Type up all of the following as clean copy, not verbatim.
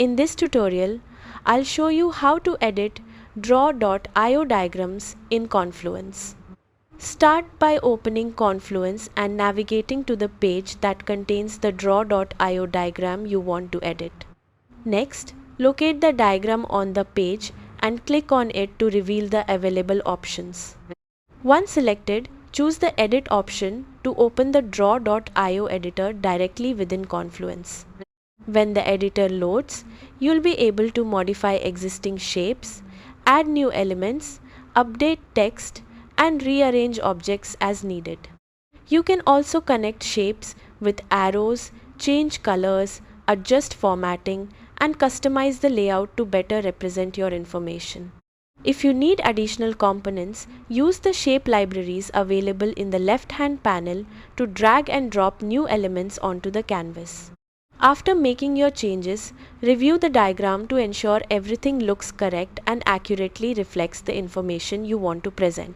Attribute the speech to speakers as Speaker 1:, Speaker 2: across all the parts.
Speaker 1: In this tutorial, I'll show you how to edit draw.io diagrams in Confluence. Start by opening Confluence and navigating to the page that contains the draw.io diagram you want to edit. Next, locate the diagram on the page and click on it to reveal the available options. Once selected, choose the Edit option to open the draw.io editor directly within Confluence. When the editor loads, you'll be able to modify existing shapes, add new elements, update text, and rearrange objects as needed. You can also connect shapes with arrows, change colors, adjust formatting, and customize the layout to better represent your information. If you need additional components, use the shape libraries available in the left-hand panel to drag and drop new elements onto the canvas. After making your changes, review the diagram to ensure everything looks correct and accurately reflects the information you want to present.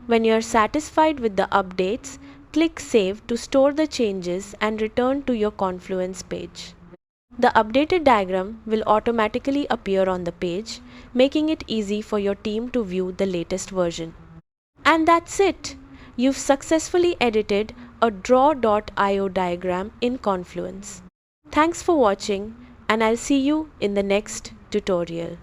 Speaker 1: When you are satisfied with the updates, click Save to store the changes and return to your Confluence page. The updated diagram will automatically appear on the page, making it easy for your team to view the latest version. And that's it! You've successfully edited a draw.io diagram in Confluence. Thanks for watching, and I'll see you in the next tutorial.